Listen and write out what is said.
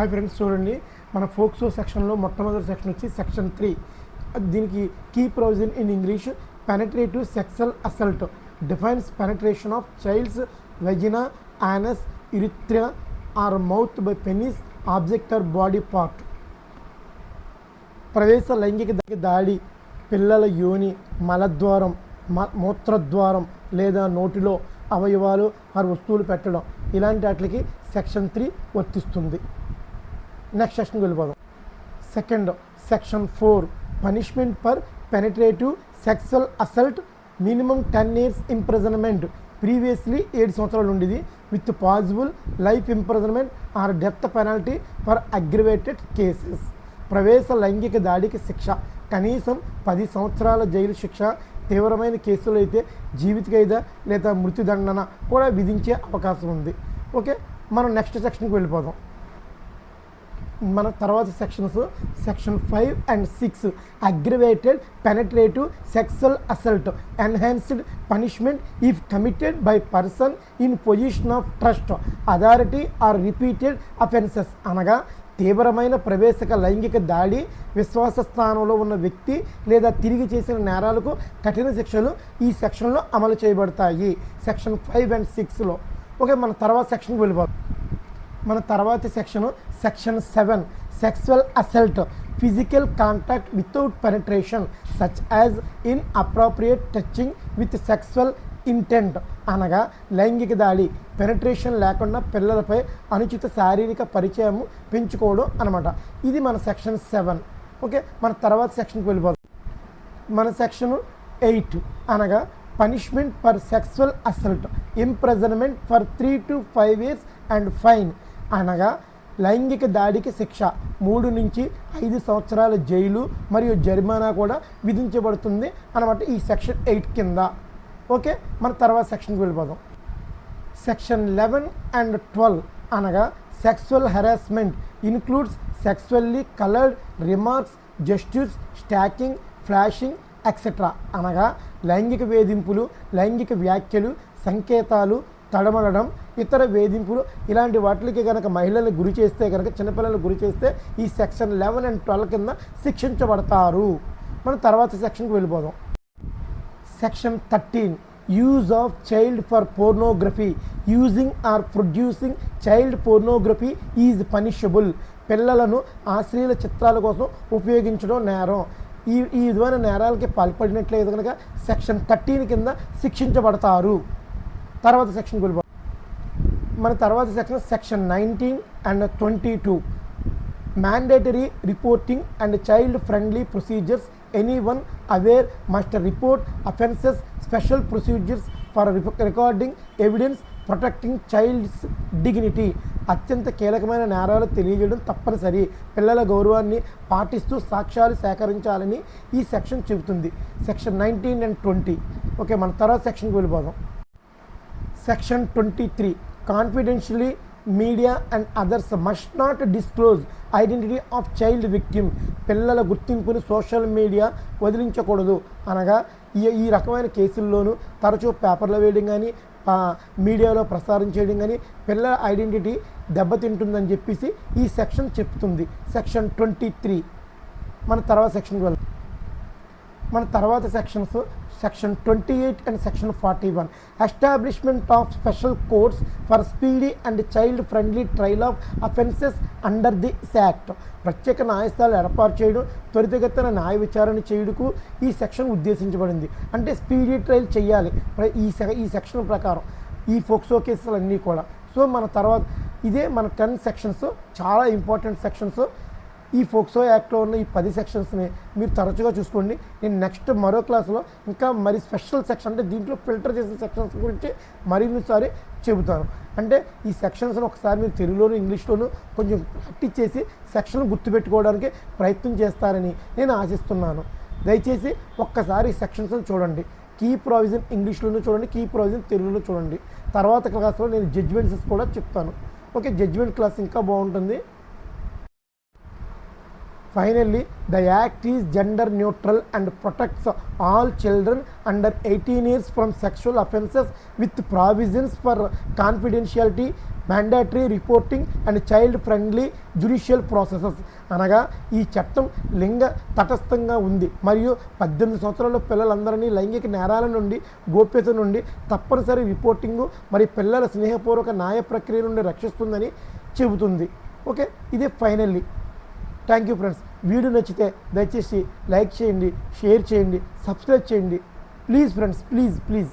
Hi friends, చూడండి మన POCSO సెక్షన్లో మొట్టమొదటి సెక్షన్ వచ్చి సెక్షన్ 3. దీనికి key provision in English penetrative sexual assault defines penetration of child's vagina, anus, urethra or mouth by penis object or body part. ప్రవేశ లైంగిక దాడి పిల్లల యోని, మలద్వారం, మూత్రద్వారం లేదా నోటిలో అవయవాలు ఆరు వస్తువులు పెట్టడం ఇలాంటి వాటికి సెక్షన్ 3 వర్తిస్తుంది. నెక్స్ట్ సెక్షన్కి వెళ్ళిపోదాం. Section 4 punishment for penetrative sexual assault minimum 10 years imprisonment. Previously 7 సంవత్సరాలు ఉండేది with possible life imprisonment are death penalty for aggravated cases. ప్రవేశ లైంగిక దాడికి శిక్ష కనీసం 10 సంవత్సరాల జైలు శిక్ష, తీవ్రమైన కేసులు అయితే జీవిత ఖైదు లేదా మృత్యుదండన కూడా విధించే అవకాశం ఉంది. ఓకే, మనం నెక్స్ట్ సెక్షన్కి వెళ్ళిపోదాం. మన తర్వాత section 5 and 6 aggravated penetrative sexual assault enhanced punishment if committed by person in position of trust authority or repeated offences. అనగా తీవ్రమైన ప్రవేశక లైంగిక దాడి విశ్వాస స్థానంలో ఉన్న వ్యక్తి లేదా తిరిగి చేసిన నేరాలకు కఠిన శిక్షలు ఈ సెక్షన్లో అమలు చేయబడతాయి. Section 5 and 6లో. ఓకే, మన తర్వాత సెక్షన్కి వెళ్ళిపోతాం. మన తర్వాత section 7 sexual assault physical contact without penetration such as in appropriate touching with sexual intent. అనగా లైంగిక దాడి పెనట్రేషన్ లేకుండా పిల్లలపై అనుచిత శారీరక పరిచయం పెంచుకోవడం అనమాట. ఇది మన సెక్షన్ 7. ఓకే, మన తర్వాత సెక్షన్కి వెళ్ళిపోతాం. మన సెక్షన్ 8 అనగా punishment for sexual assault imprisonment for 3 to 5 years and fine. అనగా లైంగిక దాడికి శిక్ష 3 నుంచి 5 సంవత్సరాల జైలు మరియు జరిమానా కూడా విధించబడుతుంది అన్నమాట ఈ సెక్షన్ 8 కింద. ఓకే, మన తర్వాత సెక్షన్కి వెళ్ళిపోదాం. సెక్షన్ 11 and 12 అనగా sexual harassment includes sexually coloured remarks, gestures, stalking, flashing etcetera. అనగా లైంగిక వేధింపులు, లైంగిక వ్యాఖ్యలు, సంకేతాలు, తడమడడం, ఇతర వేధింపులు ఇలాంటి వాటికి కనుక మహిళలను గురి చేస్తే కనుక చిన్నపిల్లలను గురి చేస్తే ఈ సెక్షన్ 11 and 12 కింద శిక్షించబడతారు. మనం తర్వాత సెక్షన్కి వెళ్ళిపోదాం. Section 13 use of child for pornography using or producing child pornography is punishable. పిల్లలను అశ్లీల చిత్రాల కోసం ఉపయోగించడం నేరం. ఈ విధమైన నేరాలకి పాల్పడినట్లయితే కనుక సెక్షన్ 13 కింద శిక్షించబడతారు. తర్వాత సెక్షన్కి వెళ్ళిపోతాం. మన తర్వాత section 19 and 22 mandatory reporting and child friendly procedures. Anyone aware must report offences. Special procedures for recording evidence protecting child's dignity. అత్యంత కీలకమైన నేరాలు తెలియజేయడం తప్పనిసరి. పిల్లల గౌరవాన్ని పాటిస్తూ సాక్ష్యాలు సేకరించాలని ఈ సెక్షన్ చెబుతుంది. Section 19 and 20. ఓకే, మన తర్వాత సెక్షన్కి వెళ్ళిపోదాం. Section 23 కాన్ఫిడెన్షియలీ media and others must not disclose identity of child victim. పిల్లల గుర్తింపుని సోషల్ మీడియా వదిలించకూడదు. అనగా ఈ రకమైన కేసుల్లోనూ తరచూ పేపర్లో వేయడం కానీ మీడియాలో ప్రసారం చేయడం కానీ పిల్లల ఐడెంటిటీ దెబ్బతింటుందని చెప్పేసి ఈ సెక్షన్ చెప్తుంది. సెక్షన్ 23. మన తర్వాత సెక్షన్కి వెళ్దాం. మన తర్వాత section 28 and section 41 establishment of special courts for speedy and child friendly trial of offences under this act. ప్రత్యేక న్యాయస్థానాలు ఏర్పాటు చేయడం, త్వరితగతిన న్యాయ విచారణ చేయుటకు ఈ సెక్షన్ ఉద్దేశించబడింది. అంటే స్పీడీ ట్రయల్ చేయాలి ఈ సెక్షన్ ప్రకారం ఈ ఫోక్సో కేసులు అన్నీ కూడా. సో మన తర్వాత ఇదే మన 10 సెక్షన్స్ చాలా ఇంపార్టెంట్ సెక్షన్స్. ఈ ఫోక్సో యాక్ట్లో ఉన్న ఈ 10 సెక్షన్స్ని మీరు తరచుగా చూసుకోండి. నేను నెక్స్ట్ మరో క్లాస్లో ఇంకా మరి స్పెషల్ సెక్షన్ అంటే దీంట్లో ఫిల్టర్ చేసిన సెక్షన్స్ గురించి మరిన్నిసారి చెబుతాను. అంటే ఈ సెక్షన్స్ని ఒకసారి మీరు తెలుగులోను ఇంగ్లీష్లోను కొంచెం ప్రాక్టీస్ చేసి సెక్షన్ గుర్తుపెట్టుకోవడానికి ప్రయత్నం చేస్తారని నేను ఆశిస్తున్నాను. దయచేసి ఒక్కసారి ఈ సెక్షన్స్ని చూడండి. కీ ప్రొవిజన్ ఇంగ్లీష్లోనూ చూడండి, కీ ప్రొవిజన్ తెలుగులో చూడండి. తర్వాత క్లాస్లో నేను జడ్జ్మెంట్స్ కూడా చెప్తాను. ఓకే, జడ్జ్మెంట్ క్లాస్ ఇంకా బాగుంటుంది. Finally, the Act is gender neutral and protects all children under 18 years from sexual offences with provisions for confidentiality, mandatory reporting and child-friendly judicial processes. అనగా ఈ చట్టం లింగ తటస్థంగా ఉంది మరియు 18 సంవత్సరాల పిల్లలందరినీ లైంగిక నేరాల నుండి, గోప్యత నుండి, తప్పనిసరి రిపోర్టింగు మరియు పిల్లల స్నేహపూర్వక న్యాయ ప్రక్రియ నుండి రక్షిస్తుందని చెబుతుంది. ఓకే, ఇదే finally. Thank you friends. Video నచ్చితే దయచేసి లైక్ చేయండి, షేర్ చేయండి, సబ్స్క్రైబ్ చేయండి. Please friends, please.